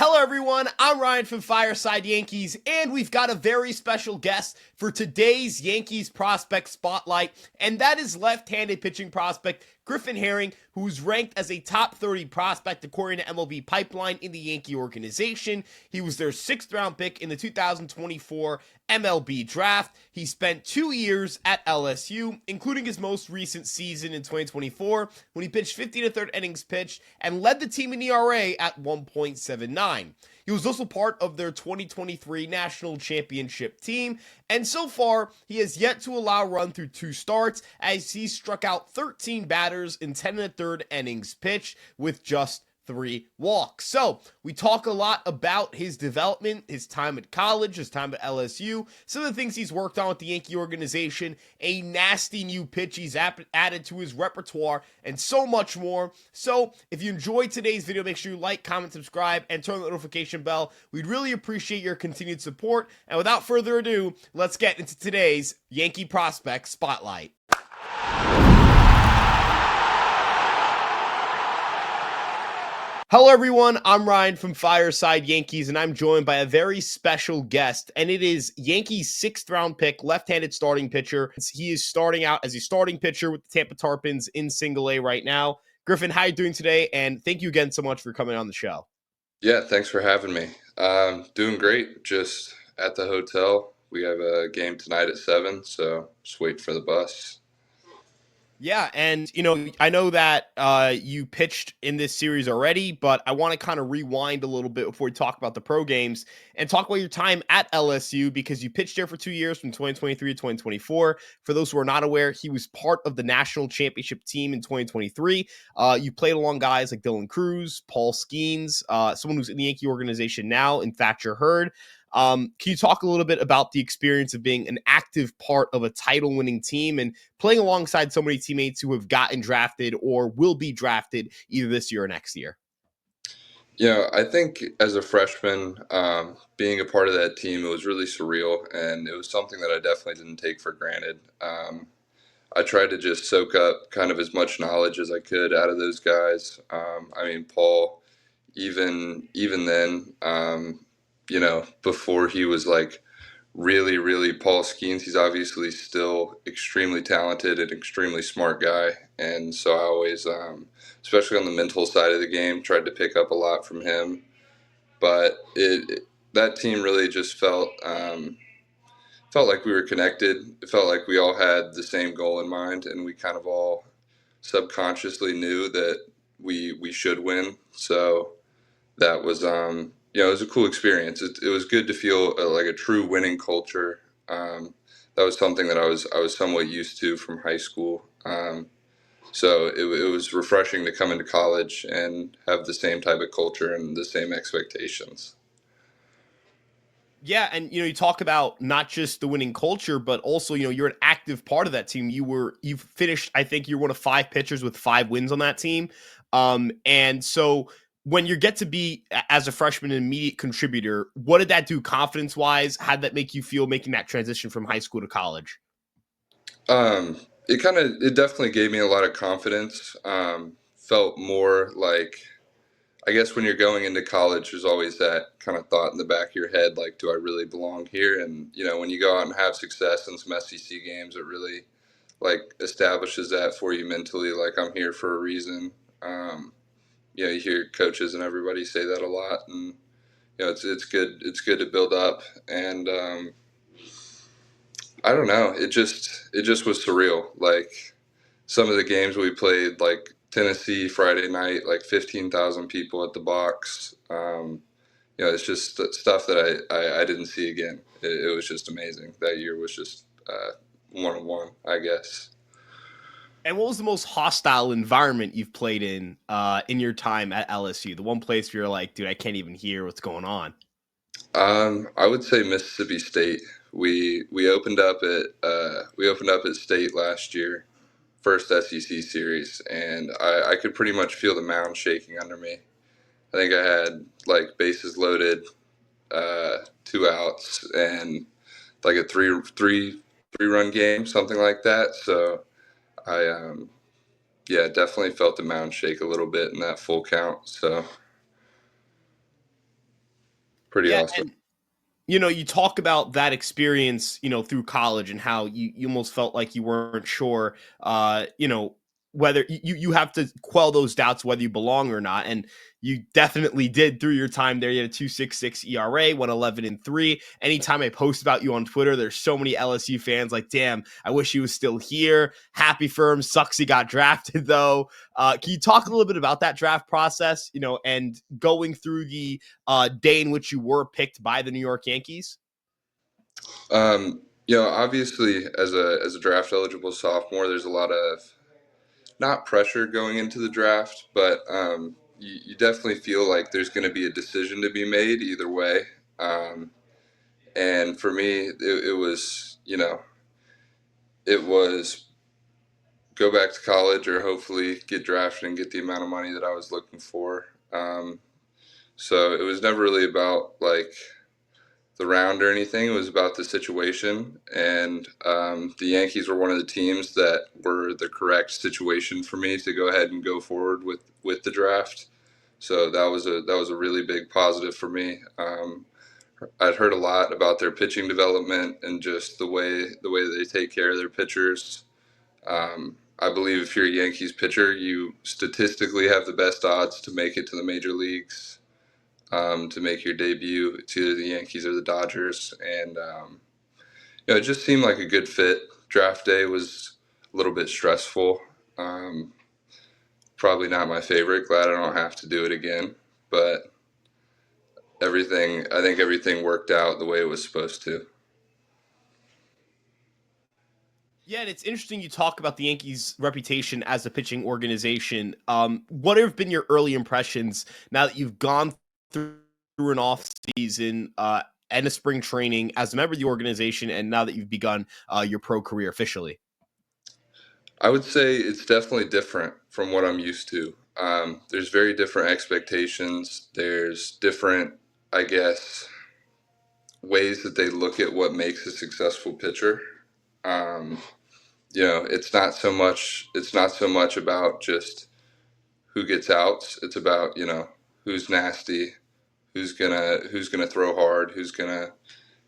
Hello, everyone. I'm Ryan from Fireside Yankees, and we've got a very special guest for today's Yankees prospect spotlight, and that is left-handed pitching prospect Griffin, who's ranked as a top 30 prospect according to MLB Pipeline in the Yankee organization. He was their 6th-round pick in the 2024 MLB Draft. He spent 2 years at LSU, including his most recent season in 2024, when he pitched 50 1/3 innings pitched and led the team in ERA at 1.79. He was also part of their 2023 National Championship team, and so far, he has yet to allow a run through 2 starts, as he struck out 13 batters in 10 1/3 innings pitched with just 3 walks. So we talk a lot about his development, his time at college, his time at LSU, some of the things he's worked on with the Yankee organization, a nasty new pitch he's added to his repertoire, and so much more. So if you enjoyed today's video, make sure you like, comment, subscribe, and turn on the notification bell. We'd really appreciate your continued support. And without further ado, let's get into today's Yankee Prospect Spotlight. Hello, everyone. I'm Ryan from Fireside Yankees, and I'm joined by a very special guest, and it is Yankees 6th-round pick, left-handed starting pitcher. He is starting out as a starting pitcher with the Tampa Tarpons in Single A right now. Griffin, how are you doing today? And thank you again so much for coming on the show. Yeah, thanks for having me. Doing great. Just at the hotel. We have a game tonight at 7, so just wait for the bus. Yeah, and I know that you pitched in this series already, but I want to kind of rewind a little bit before we talk about the pro games and talk about your time at LSU, because you pitched there for 2 years from 2023 to 2024. For those who are not aware, he was part of the National Championship team in 2023. You played along guys like Dylan Cruz, Paul Skeens, someone who's in the Yankee organization now, in Thatcher Hurd. Can you talk a little bit about the experience of being an active part of a title-winning team and playing alongside so many teammates who have gotten drafted or will be drafted either this year or next year? Yeah, I think as a freshman, being a part of that team, it was really surreal, and it was something that I definitely didn't take for granted. I tried to just soak up kind of as much knowledge as I could out of those guys. Paul, even then, before he was like really, really Paul Skeens, he's obviously still extremely talented and extremely smart guy. And so I always, especially on the mental side of the game, tried to pick up a lot from him. But that team really just felt like we were connected. It felt like we all had the same goal in mind, and we kind of all subconsciously knew that we should win. So that was it was a cool experience. It was good to feel like a true winning culture. That was something that I was somewhat used to from high school. So it was refreshing to come into college and have the same type of culture and the same expectations. Yeah, and you talk about not just the winning culture, but also you're an active part of that team. You've finished, I think you're one of 5 pitchers with 5 wins on that team, and so when you get to be as a freshman an immediate contributor, what did that do confidence wise? How did that make you feel making that transition from high school to college? Um, it definitely gave me a lot of confidence. Felt more like, I guess when you're going into college, there's always that kind of thought in the back of your head, like, do I really belong here? And when you go out and have success in some SEC games, it really like establishes that for you mentally. Like, I'm here for a reason. Um, you hear coaches and everybody say that a lot, and it's good. It's good to build up, and I don't know. It just was surreal. Like, some of the games we played, like Tennessee Friday night, like 15,000 people at the box. It's just stuff that I didn't see again. It was just amazing. That year was just one on one, I guess. And what was the most hostile environment you've played in your time at LSU? The one place where you're like, dude, I can't even hear what's going on. I would say Mississippi State. We opened up at State last year, first SEC series, and I could pretty much feel the mound shaking under me. I think I had like bases loaded, 2 outs, and like a three run game, something like that. So I yeah, definitely felt the mound shake a little bit in that full count. So pretty Yeah, awesome. and you talk about that experience, through college and how you almost felt like you weren't sure, whether you have to quell those doubts whether you belong or not, and you definitely did through your time there. You had a 2.66 ERA, 111-3. Anytime I post about you on Twitter, there's so many LSU fans like, "Damn, I wish he was still here." Happy for him. Sucks he got drafted though. Can you talk a little bit about that draft process, and going through the day in which you were picked by the New York Yankees? Obviously, as a draft eligible sophomore, there's a lot of not pressure going into the draft, but you definitely feel like there's going to be a decision to be made either way. Um, and for me, it was it was go back to college or hopefully get drafted and get the amount of money that I was looking for. So it was never really about like the round or anything. It was about the situation, and the Yankees were one of the teams that were the correct situation for me to go ahead and go forward with the draft. So that was a really big positive for me. I'd heard a lot about their pitching development and just the way that they take care of their pitchers. I believe if you're a Yankees pitcher, you statistically have the best odds to make it to the major leagues, to make your debut to either the Yankees or the Dodgers. And, it just seemed like a good fit. Draft day was a little bit stressful. Um, Probably not my favorite. Glad I don't have to do it again. But I think everything worked out the way it was supposed to. Yeah, and it's interesting you talk about the Yankees' reputation as a pitching organization. What have been your early impressions now that you've gone through an off season and a spring training as a member of the organization, and now that you've begun your pro career officially? I would say it's definitely different from what I'm used to. There's very different expectations. There's different, I guess, ways that they look at what makes a successful pitcher. Um, it's not so much about just who gets outs. It's about who's nasty, who's gonna throw hard, who's gonna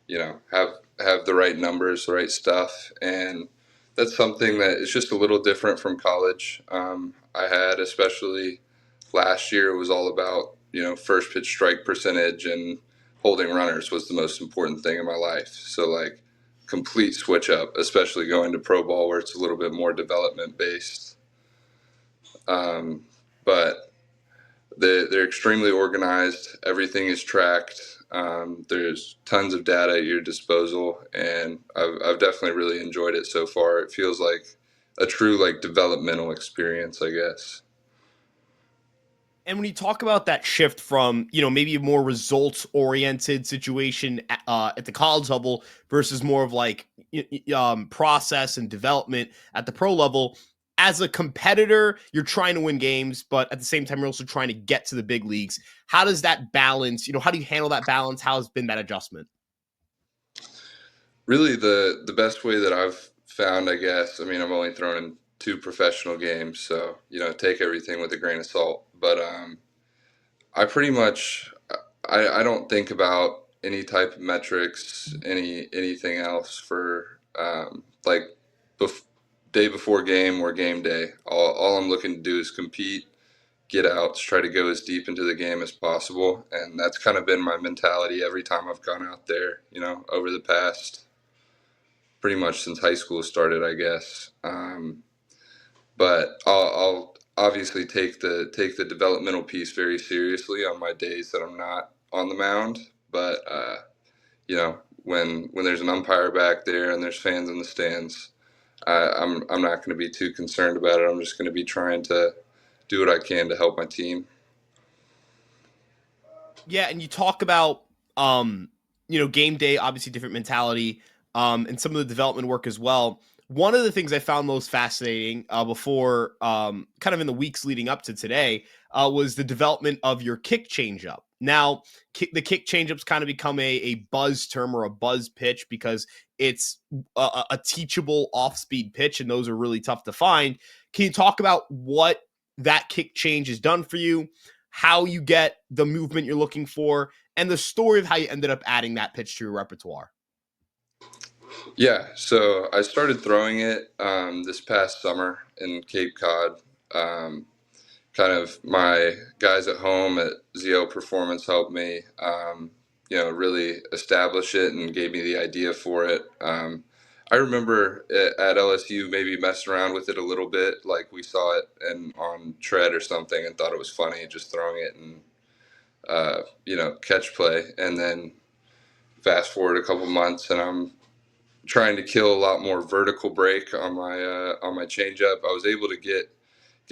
have the right numbers, the right stuff, and that's something that is just a little different from college. I had, especially last year, it was all about first pitch strike percentage, and holding runners was the most important thing in my life. So like complete switch up, especially going to pro ball where it's a little bit more development based. Um, but they're extremely organized. Everything is tracked. There's tons of data at your disposal, and I've definitely really enjoyed it so far. It feels like a true like developmental experience, I guess. And when you talk about that shift from, maybe a more results oriented situation at the college level versus more of like process and development at the pro level, as a competitor, you're trying to win games, but at the same time, you're also trying to get to the big leagues. How does that balance, how do you handle that balance? How has been that adjustment? Really, the best way that I've found, I guess. I mean, I've only thrown in two professional games, so take everything with a grain of salt. But I pretty much I don't think about any type of metrics, anything else for like bef- day before game or game day. All I'm looking to do is compete, get outs, try to go as deep into the game as possible, and that's kind of been my mentality every time I've gone out there. Over the past pretty much since high school started, I guess. But I'll obviously take the developmental piece very seriously on my days that I'm not on the mound. But when there's an umpire back there and there's fans in the stands, I'm not going to be too concerned about it. I'm just going to be trying to do what I can to help my team. Yeah, and you talk about game day, obviously different mentality, and some of the development work as well. One of the things I found most fascinating before kind of in the weeks leading up to today was the development of your kick changeup. Now, the kick changeup's kind of become a buzz term or a buzz pitch because it's a teachable off-speed pitch, and those are really tough to find. Can you talk about what that kick change has done for you? how you get the movement you're looking for, and the story of how you ended up adding that pitch to your repertoire. Yeah, so I started throwing it this past summer in Cape Cod. Um, Kind of my guys at home at ZO Performance helped me, really establish it and gave me the idea for it. I remember at LSU maybe messing around with it a little bit, like we saw it on Tread or something and thought it was funny, just throwing it and catch play. And then fast forward a couple months, and I'm trying to kill a lot more vertical break on my changeup. I was able to get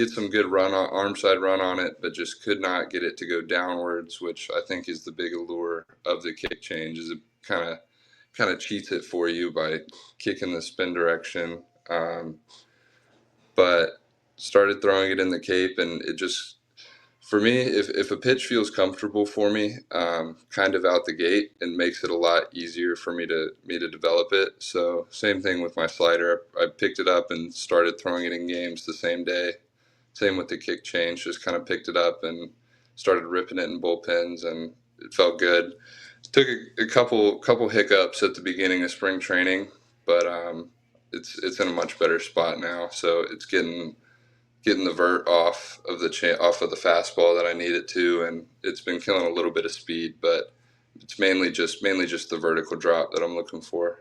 some good arm side run on it, but just could not get it to go downwards, which I think is the big allure of the kick change. Is it kind of cheats it for you by kicking the spin direction. But started throwing it in the Cape, and it just, for me, if a pitch feels comfortable for me, kind of out the gate, it makes it a lot easier for me to develop it. So same thing with my slider. I picked it up and started throwing it in games the same day. Same with the kick change. Just kind of picked it up and started ripping it in bullpens, and it felt good. Took a couple hiccups at the beginning of spring training, but it's in a much better spot now. So it's getting the vert off of the fastball that I need it to, and it's been killing a little bit of speed, but it's mainly just the vertical drop that I'm looking for.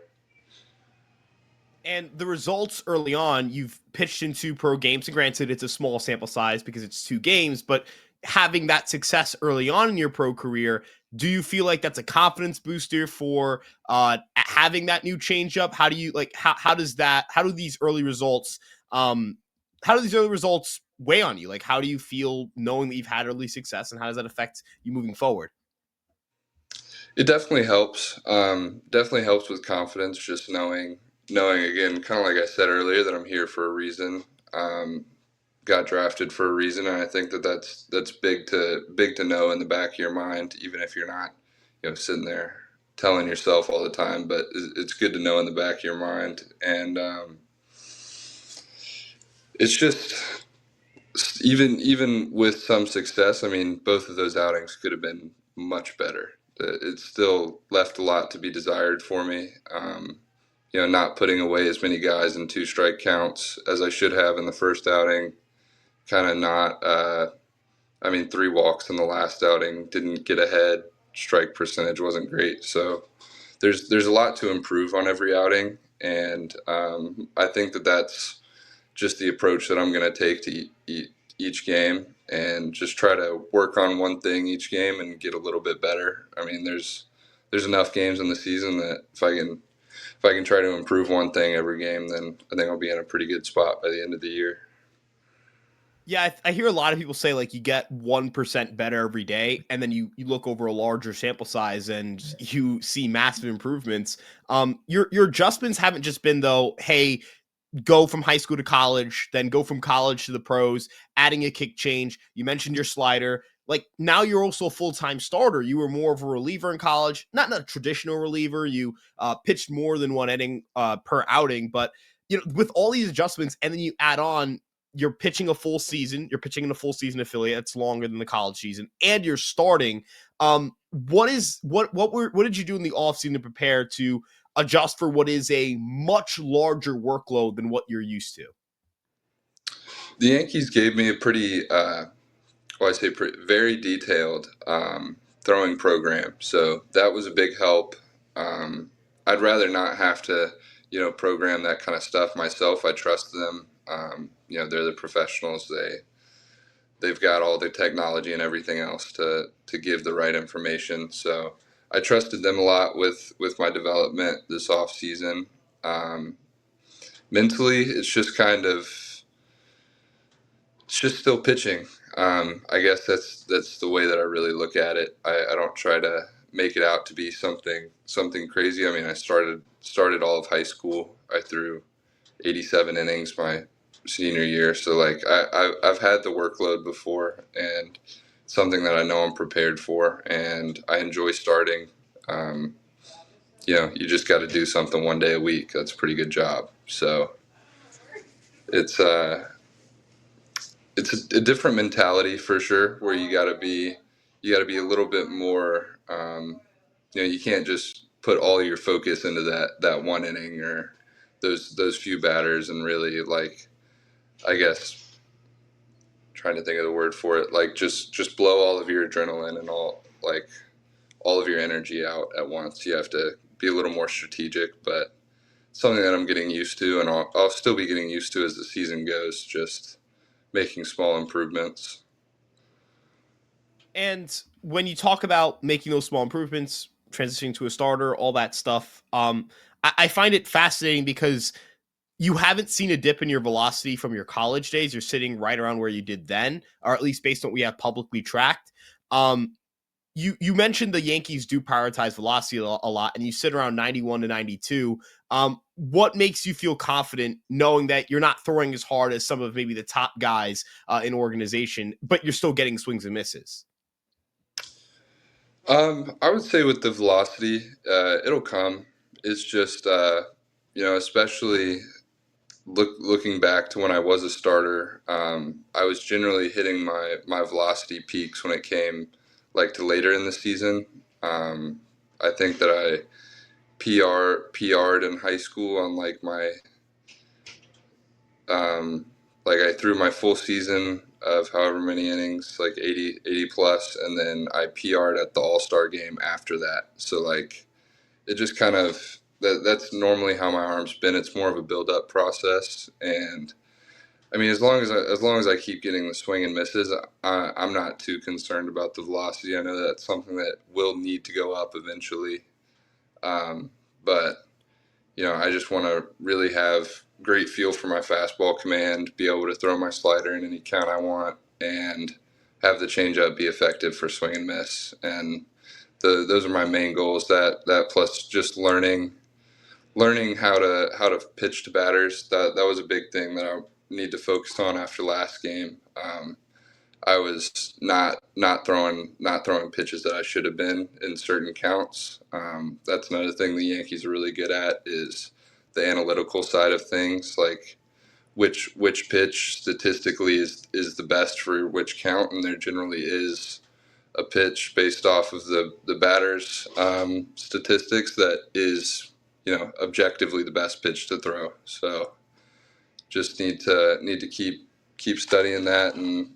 And the results early on, you've pitched in 2 pro games, and granted, it's a small sample size because it's 2 games, but having that success early on in your pro career, do you feel like that's a confidence booster for having that new changeup? How do you like? How does that? How do these early results? How do these early results weigh on you? Like, how do you feel knowing that you've had early success, and how does that affect you moving forward? It definitely helps. Definitely helps with confidence, just knowing again, kind of like I said earlier, that I'm here for a reason. Um, Got drafted for a reason, and I think that's big to know in the back of your mind, even if you're not, sitting there telling yourself all the time. But it's good to know in the back of your mind, and it's just even with some success. I mean, both of those outings could have been much better. It still left a lot to be desired for me. Not putting away as many guys in 2 strike counts as I should have in the first outing. Kind of not. I mean, 3 walks in the last outing, didn't get ahead. Strike percentage wasn't great. So there's a lot to improve on every outing, and I think that's just the approach that I'm going to take to each game, and just try to work on one thing each game and get a little bit better. I mean, there's enough games in the season that if I can try to improve one thing every game, then I think I'll be in a pretty good spot by the end of the year. Yeah, I hear a lot of people say like you get 1% better every day, and then you look over a larger sample size and you see massive improvements. Your adjustments haven't just been though, hey, go from high school to college, then go from college to the pros, adding a kick change. You mentioned your slider. Like now you're also a full-time starter. You were more of a reliever in college, not a traditional reliever. You pitched more than 1 inning per outing, but with all these adjustments, and then you add on you're pitching a full season, you're pitching in a full season affiliate. It's longer than the college season, and you're starting. What did you do in the offseason to prepare to adjust for what is a much larger workload than what you're used to? The Yankees gave me a pretty, well, I say very detailed throwing program, so that was a big help. Um, I'd rather not have to, program that kind of stuff myself. I trust them. They're the professionals. They've got all the technology and everything else to give the right information. So I trusted them a lot with my development this off season. Um, Mentally, it's just still pitching. I guess that's the way that I really look at it. I don't try to make it out to be something crazy. I mean, I started all of high school. I threw 87 innings my senior year, so like I've had the workload before, and something that I know I'm prepared for, and I enjoy starting. Um, you just got to do something one day a week. That's a pretty good job. So it's it's a different mentality for sure, where you got to be a little bit more. You can't just put all your focus into that one inning or those few batters and really like, I guess, trying to think of the word for it, like just blow all of your adrenaline and all of your energy out at once. You have to be a little more strategic, but something that I'm getting used to, and I'll still be getting used to as the season goes. Just making small improvements. And when you talk about making those small improvements, transitioning to a starter, all that stuff, I find it fascinating because you haven't seen a dip in your velocity from your college days. You're sitting right around where you did then, or at least based on what we have publicly tracked. Um, you mentioned the Yankees do prioritize velocity a lot, and you sit around 91 to 92. What makes you feel confident knowing that you're not throwing as hard as some of maybe the top guys in organization, but you're still getting swings and misses? I would say with the velocity, it'll come. It's just, especially looking back to when I was a starter, I was generally hitting my velocity peaks when it came like to later in the season. I think that I PR'd in high school on um, like I threw my full season of however many innings, like 80 plus, and then I PR'd at the All-Star game after that. So like it just kind of that's normally how my arm's been. It's more of a build-up process, and I mean, as long as I keep getting the swing and misses, I'm not too concerned about the velocity. I know that's something that will need to go up eventually, but I just want to really have great feel for my fastball command, be able to throw my slider in any count I want, and have the changeup be effective for swing and miss. And those are my main goals. That plus just learning how to pitch to batters. That was a big thing that I need to focus on after last game. I was not throwing pitches that I should have been in certain counts. That's another thing the Yankees are really good at is the analytical side of things, like which pitch statistically is the best for which count, and there generally is a pitch based off of the batter's statistics that is objectively the best pitch to throw. So just need to keep studying that, and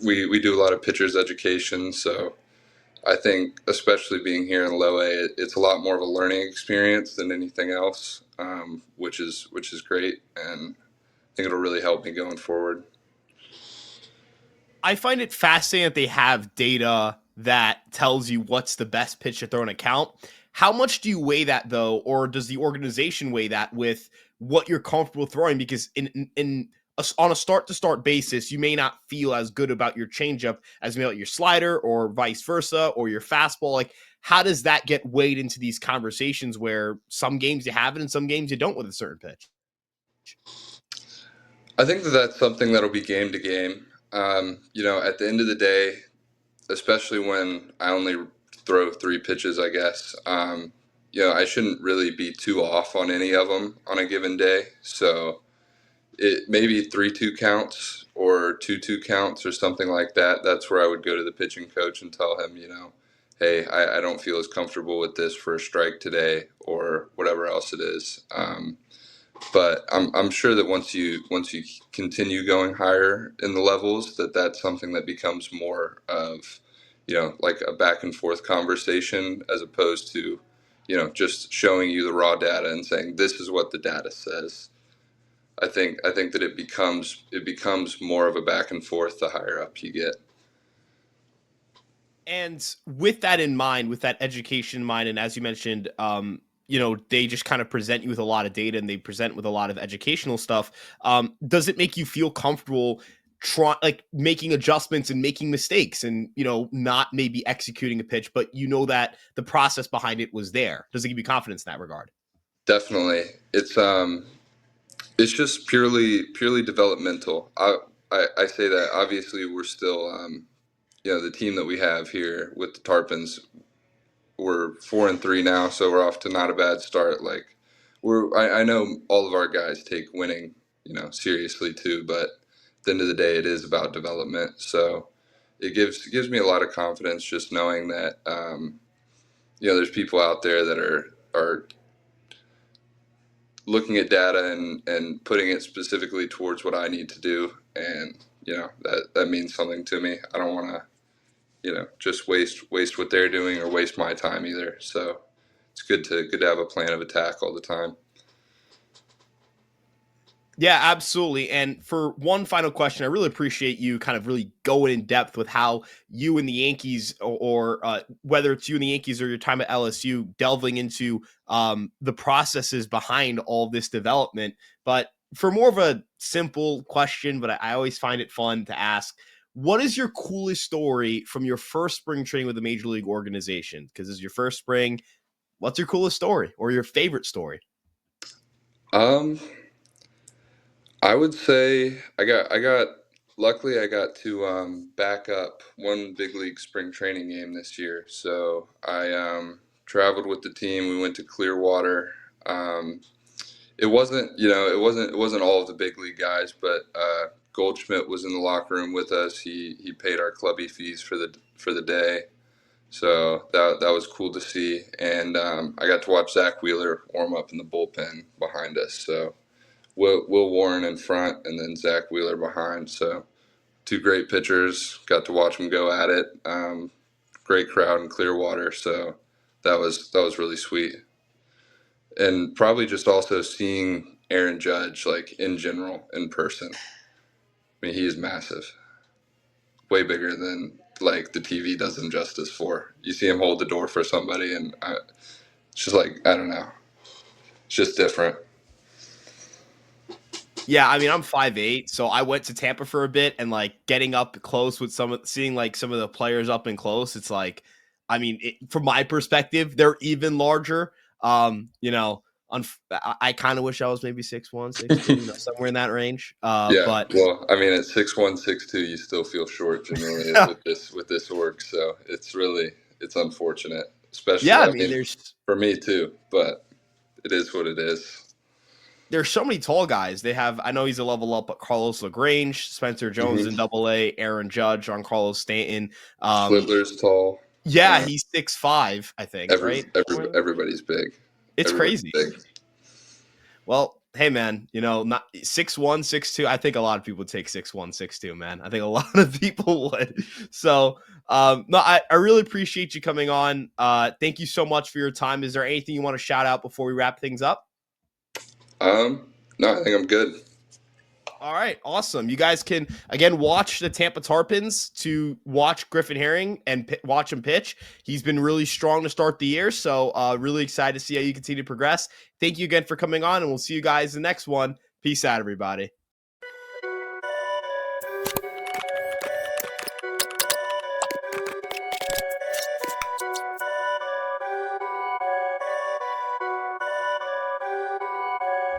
we do a lot of pitchers education. So I think especially being here in low A, it's a lot more of a learning experience than anything else, which is great, and I think it'll really help me going forward. I find it fascinating that they have data that tells you what's the best pitch to throw in a count. How much do you weigh that though, or does the organization weigh that with what you're comfortable throwing? Because on a start to start basis, you may not feel as good about your changeup as maybe your slider, or vice versa, or your fastball. Like, how does that get weighed into these conversations where some games you have it and some games you don't with a certain pitch? I think that that's something that'll be game to game. At the end of the day, especially when I only throw three pitches, I guess. I shouldn't really be too off on any of them on a given day. So it maybe 3-2 counts or 2-2 counts or something like that. That's where I would go to the pitching coach and tell him, hey, I don't feel as comfortable with this for a strike today or whatever else it is. But I'm sure that once you continue going higher in the levels, that's something that becomes more of like a back and forth conversation as opposed to just showing you the raw data and saying this is what the data says. I think that it becomes more of a back and forth the higher up you get. And with that in mind, with that education in mind, and as you mentioned, they just kind of present you with a lot of data and they present with a lot of educational stuff. Does it make you feel comfortable like making adjustments and making mistakes and, not maybe executing a pitch, but that the process behind it was there? Does it give you confidence in that regard? Definitely, it's just purely developmental. I say that obviously we're still the team that we have here with the Tarpons, we're 4-3 now, so we're off to not a bad start. Like I know all of our guys take winning, seriously too, but the end of the day, it is about development. So it gives me a lot of confidence just knowing that there's people out there that are looking at data and putting it specifically towards what I need to do, and that means something to me. I don't want to just waste what they're doing or waste my time either. So it's good to have a plan of attack all the time. Yeah, absolutely. And for one final question, I really appreciate you kind of really going in depth with how you and the Yankees, or whether it's you and the Yankees or your time at LSU, delving into the processes behind all this development. But for more of a simple question, but I always find it fun to ask, what is your coolest story from your first spring training with a major league organization? Because this is your first spring. What's your coolest story or your favorite story? Um, I would say luckily I got to back up one big league spring training game this year. So I traveled with the team. We went to Clearwater. Um, it wasn't all of the big league guys, but Goldschmidt was in the locker room with us. He paid our clubby fees for the day. So that was cool to see, and I got to watch Zach Wheeler warm up in the bullpen behind us. So Will Warren in front, and then Zach Wheeler behind. So two great pitchers. Got to watch them go at it. Great crowd in Clearwater. So that was really sweet, and probably just also seeing Aaron Judge like in general in person. I mean, he is massive, way bigger than like the TV does him justice for. You see him hold the door for somebody, and it's just like I don't know, it's just different. Yeah, I mean, I'm 5'8", so I went to Tampa for a bit, and like getting up close with seeing like some of the players up and close, it's like, I mean, from my perspective, they're even larger. You know, I kind of wish I was maybe 6'1", 6'2", somewhere in that range. Yeah, But well, I mean, at 6'1", 6'2", you still feel short generally with this org. So it's unfortunate, yeah, especially I I mean, mean for me too. But it is what it is. there's so many tall guys. I know he's a level up, but Carlos LaGrange, Spencer Jones in Mm-hmm. Double-A, Aaron Judge on Carlos Stanton. Schlittler's tall. Yeah, he's 6'5", I think, right? Everybody's big. It's Everybody's crazy. big. Well, hey man, not 6'1", 6'2". I think a lot of people would take 6'1", 6'2", man. I think a lot of people would. So, no, I really appreciate you coming on. Thank you so much for your time. Is there anything you want to shout out before we wrap things up? No, I think I'm good. All right, awesome. You guys can, again, watch the Tampa Tarpons to watch Griffin Herring and watch him pitch. He's been really strong to start the year, so really excited to see how you continue to progress. Thank you again for coming on, and we'll see you guys in the next one. Peace out, everybody.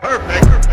Perfect.